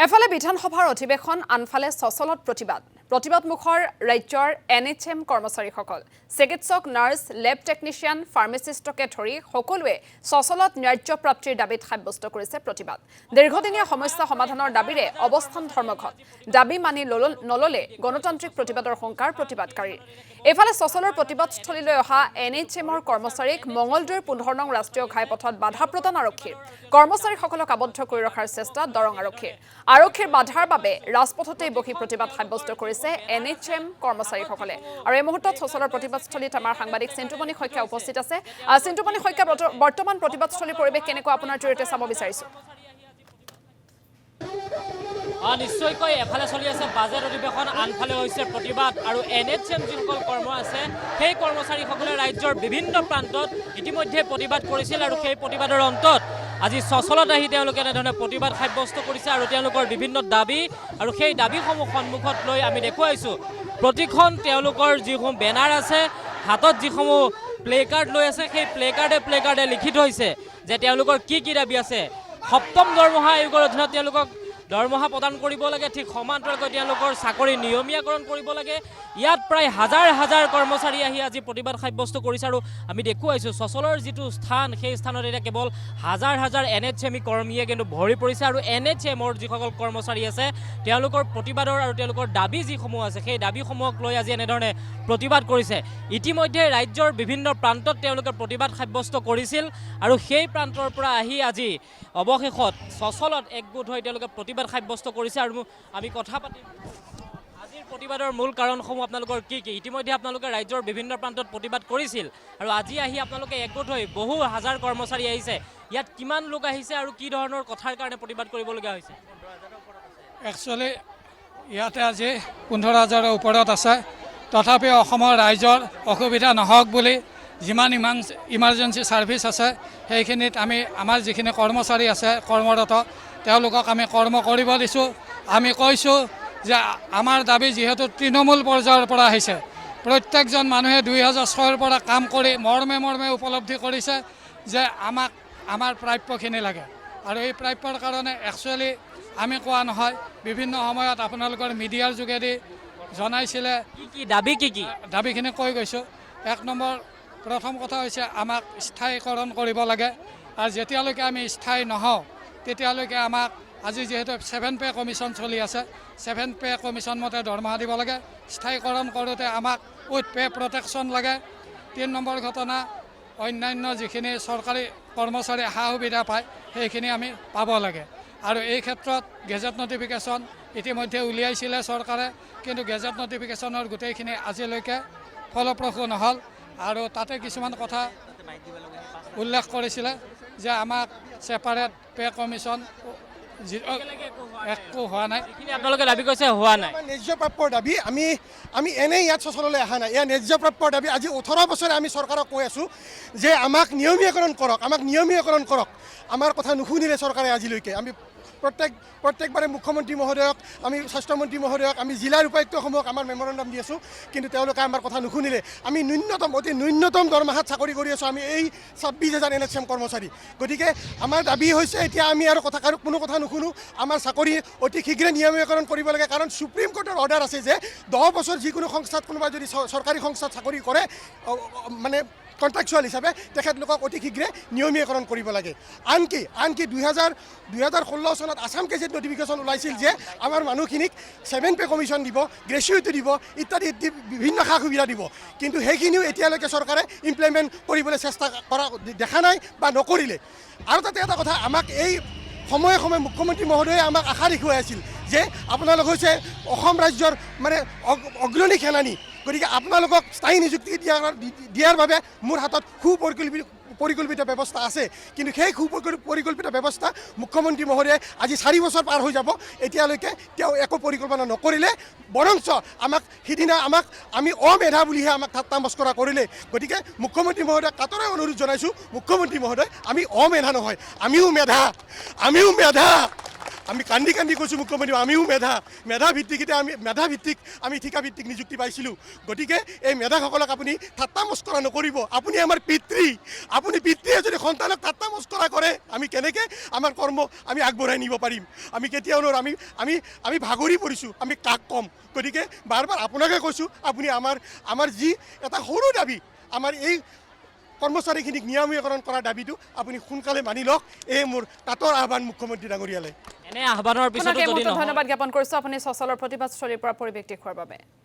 এফালে বিধানসভাৰ অধিৱেশন আনফালে সচলত প্ৰতিবাদমুখৰ ৰাজ্যৰ NHM কৰ্মচাৰীসকল চিকিৎসক নাৰ্ছ লেব টেকনিচিয়ান ফাৰ্মাচিষ্টকে ধৰি সকলোৱে সচলত ন্যায্য প্ৰাপ্তিৰ দাবীত সাব্যস্ত কৰিছে প্ৰতিবাদ দীৰ্ঘদিনীয়া সমস্যা সমাধানৰ দাবীৰে অৱস্থান ধৰ্মঘট দাবী মানি নললে গণতান্ত্ৰিক প্ৰতিবাদৰ সংকাৰ প্ৰতিবাদকাৰী এফালে সচলৰ প্ৰতিবাদস্থলীলৈ অহা NHMৰ কৰ্মচাৰীক মঙলদৈৰ 15 নং ৰাষ্ট্ৰীয় ঘাইপথত বাধা প্ৰদান আৰক্ষীৰ কৰ্মচাৰীসকলক আবদ্ধ কৰি ৰখাৰ চেষ্টা দৰং আৰক্ষীৰ বাধাৰ বাবে ৰাজপথতে বহি প্ৰতিবাদ সাব্যস্ত কৰিছে NHM কৰ্মচাৰীসকলে আৰু এই মুহূৰ্তত সচলৰ প্ৰতিবাদস্থলীত আমাৰ সাংবাদিক চিন্তুমণি শইকীয়া উপস্থিত আছে চিন্তুমণি শইকীয়া বৰ্তমান প্ৰতিবাদস্থলীৰ পৰিৱেশ কেনেকুৱা আপোনাৰ জৰিয়তে চাব বিচাৰিছো নিশ্চয়কৈ এফালে চলি আছে বাজেট অধিৱেশন আনফালে হৈছে প্ৰতিবাদ আৰু NHM যিসকল কৰ্ম আছে সেই কৰ্মচাৰীসকলে ৰাজ্যৰ বিভিন্ন প্ৰান্তত ইতিমধ্যে প্ৰতিবাদ কৰিছিল আৰু সেই প্ৰতিবাদৰ অন্তত আজি সচলত আহি তেওঁলোকে এনেধৰণে প্ৰতিবাদ সাব্যস্ত কৰিছে আৰু তেওঁলোকৰ বিভিন্ন দাবী আৰু সেই দাবীসমূহ সন্মুখত লৈ আমি দেখুৱাইছোঁ প্ৰতিখন তেওঁলোকৰ যিসমূহ বেনাৰ আছে হাতত যিসমূহ প্লে কাৰ্ড লৈ আছে সেই প্লে কাৰ্ডে লিখি থৈছে যে তেওঁলোকৰ কি দাবী আছে সপ্তম দৰমহা আয়োগৰ অধীনত তেওঁলোকক দৰমহা প্ৰদান কৰিব লাগে ঠিক সমান্তৰালকৈ তেওঁলোকৰ চাকৰি নিয়মীয়াকৰণ কৰিব লাগে ইয়াত প্ৰায় হাজাৰ কৰ্মচাৰী আহি আজি প্ৰতিবাদ সাব্যস্ত কৰিছে আৰু আমি দেখুৱাইছোঁ সচলৰ যিটো স্থান সেই স্থানত এতিয়া কেৱল হাজাৰ NHM কৰ্মীয়ে কিন্তু ভৰি পৰিছে আৰু NHMৰ যিসকল কৰ্মচাৰী আছে তেওঁলোকৰ প্ৰতিবাদৰ আৰু তেওঁলোকৰ দাবী যিসমূহ আছে সেই দাবীসমূহক লৈ আজি এনেধৰণে প্ৰতিবাদ কৰিছে ইতিমধ্যে ৰাজ্যৰ বিভিন্ন প্ৰান্তত তেওঁলোকে প্ৰতিবাদ সাব্যস্ত কৰিছিল আৰু সেই প্ৰান্তৰ পৰা আহি আজি অৱশেষত সচলত একগোট হৈ তেওঁলোকে প্ৰতিবাদ সাব্যস্ত কৰিছে আৰু আমি কথা পাতিম আজিৰ প্ৰতিবাদৰ মূল কাৰণসমূহ আপোনালোকৰ কি ইতিমধ্যে আপোনালোকে ৰাজ্যৰ বিভিন্ন প্ৰান্তত প্ৰতিবাদ কৰিছিল আৰু আজি আহি আপোনালোকে একগোট হৈ বহু হাজাৰ কৰ্মচাৰী আহিছে ইয়াত কিমান লোক আহিছে আৰু কি ধৰণৰ কথাৰ কাৰণে প্ৰতিবাদ কৰিবলগীয়া হৈছে একচুৱেলি ইয়াতে আজি 15,000ৰ ওপৰত আছে তথাপি অসমৰ ৰাইজৰ অসুবিধা নহওক বুলি যিমান ইমাৰ্জেঞ্চি ছাৰ্ভিচ আছে সেইখিনিত আমি আমাৰ যিখিনি কৰ্মচাৰী আছে কৰ্মৰত তেওঁলোকক আমি কৰ্ম কৰিব দিছোঁ আমি কৈছোঁ যে আমাৰ দাবী যিহেতু তৃণমূল পৰ্যায়ৰ পৰা আহিছে প্ৰত্যেকজন মানুহে 2006ৰ পৰা কাম কৰি মৰ্মে উপলব্ধি কৰিছে যে আমাৰ প্ৰাপ্যখিনি লাগে আৰু এই প্ৰাপ্যৰ কাৰণে একচুৱেলি আমি কোৱা নহয় বিভিন্ন সময়ত আপোনালোকৰ মিডিয়াৰ যোগেদি জনাইছিলে কি দাবী দাবীখিনি কৈ গৈছোঁ এক নম্বৰ প্ৰথম কথা হৈছে আমাক স্থায়ীকৰণ কৰিব লাগে আৰু যেতিয়ালৈকে আমি স্থায়ী নহওঁ তেতিয়ালৈকে আমাক আজি যিহেতু 7 পে কমিশ্যন চলি আছে 7 পে কমিশ্যন মতে দৰমহা দিব লাগে স্থায়ীকৰণ কৰোঁতে আমাক উইথ পে প্ৰটেকশ্যন লাগে 3 নম্বৰ ঘটনা অন্যান্য যিখিনি চৰকাৰী কৰ্মচাৰী সা সুবিধা পায় সেইখিনি আমি পাব লাগে আৰু এই ক্ষেত্ৰত গেজেট নটিফিকেশ্যন ইতিমধ্যে উলিয়াইছিলে চৰকাৰে কিন্তু গেজেট নটিফিকেশ্যনৰ গোটেইখিনি আজিলৈকে ফলপ্ৰসূ নহ'ল আৰু তাতে কিছুমান কথা উল্লেখ কৰিছিলে যে আমাক ছেপাৰেট পে কমিশ্যন একো হোৱা নাই আপোনালোকে দাবী কৰিছে হোৱা নাই ন্যায্য প্ৰাপ্যৰ দাবী আমি এনেই ইয়াত সচললৈ অহা নাই ইয়াৰ ন্যায্য প্ৰাপ্যৰ দাবী আজি 18 বছৰে আমি চৰকাৰক কৈ আছোঁ যে আমাক নিয়মীয়াকৰণ কৰক আমাৰ কথা নুশুনিলে চৰকাৰে আজিলৈকে আমি প্ৰত্যেকবাৰে মুখ্যমন্ত্ৰী মহোদয়ক আমি স্বাস্থ্যমন্ত্ৰী মহোদয়ক আমি জিলাৰ উপায়ুক্তসমূহক আমাৰ মেমৰেণ্ডাম দি আছোঁ কিন্তু তেওঁলোকে আমাৰ কথা নুশুনিলে আমি অতি ন্যূনতম দৰমহাত চাকৰি কৰি আছোঁ আমি এই 26,000 NHM কৰ্মচাৰী গতিকে আমাৰ দাবী হৈছে এতিয়া আমি আৰু কোনো কথা নুশুনো আমাৰ চাকৰি অতি শীঘ্ৰে নিয়মীয়াকৰণ কৰিব লাগে কাৰণ সুপ্ৰিম কোৰ্টৰ অৰ্ডাৰ আছে যে 10 বছৰ যিকোনো সংস্থাত কোনোবাই যদি চৰকাৰী সংস্থাত চাকৰি কৰে মানে কণ্ট্ৰেকচুৱেল হিচাপে তেখেতলোকক অতি শীঘ্ৰে নিয়মীয়াকৰণ কৰিব লাগে আনকি 2016 চনত আছাম গেজেট নটিফিকেশ্যন ওলাইছিল যে আমাৰ মানুহখিনিক 7 পে কমিশ্যন দিব গ্ৰেচুইটি দিব ইত্যাদি বিভিন্ন সা সুবিধা দিব কিন্তু সেইখিনিও এতিয়ালৈকে চৰকাৰে ইমপ্লিমেণ্ট কৰিবলৈ চেষ্টা কৰা দেখা নাই বা নকৰিলে আৰু তাতে এটা কথা আমাক এই সময়ে মুখ্যমন্ত্ৰী মহোদয়ে আমাক আশা দেখুৱাই আছিল যে আপোনালোক হৈছে অসম ৰাজ্যৰ মানে অগ্ৰণী সেনানী গতিকে আপোনালোকক স্থায়ী নিযুক্তি দিয়াৰ বাবে মোৰ হাতত সুপৰিকল্পিত ব্যৱস্থা আছে কিন্তু সেই সুপৰিকল্পিত ব্যৱস্থা মুখ্যমন্ত্ৰী মহোদয়ে আজি 4 বছৰ পাৰ হৈ যাব এতিয়ালৈকে তেওঁ একো পৰিকল্পনা নকৰিলে বৰঞ্চ সিদিনা আমি অমেধা বুলিহে আমাক ঠাট্টা মস্কৰা কৰিলে গতিকে মুখ্যমন্ত্ৰী মহোদয়ক কাতৰে অনুৰোধ জনাইছোঁ মুখ্যমন্ত্ৰী মহোদয় আমি অমেধা নহয় আমিও মেধা আমি কান্দি কান্দি কৈছোঁ মুখ্যমন্ত্ৰী আমিও মেধা ভিত্তিক আমি ঠিকা ভিত্তিক নিযুক্তি পাইছিলোঁ গতিকে এই মেধাসকলক আপুনি ঠাট্টা মস্কৰা নকৰিব আপুনি আমাৰ পিতৃ আপুনি পিতৃয়ে যদি সন্তানক ঠাট্টা মস্কৰা কৰে আমি কেনেকৈ আমাৰ কৰ্ম আমি আগবঢ়াই নিব পাৰিম আমি কেতিয়াও নোৱাৰোঁ আমি ভাগৰি পৰিছোঁ আমি কাক ক'ম গতিকে বাৰ বাৰ আপোনাকে কৈছোঁ আপুনি আমাৰ যি এটা সৰু দাবী আমাৰ এই কৰ্মচাৰীখিনিক নিয়মীয়াকৰণ কৰাৰ দাবীটো আপুনি সোনকালে মানি লওক এই মোৰ তাতৰ আহ্বান মুখ্যমন্ত্ৰী ডাঙৰীয়ালে এনে আহ্বানৰ পিছতো আপোনাক এই যদি মুহূৰ্তত নহয় ধন্যবাদ জ্ঞাপন কৰিছোঁ আপুনি সচলৰ প্ৰতিবাদস্থলীৰ পৰা পৰিৱেশ দেখুওৱাৰ বাবে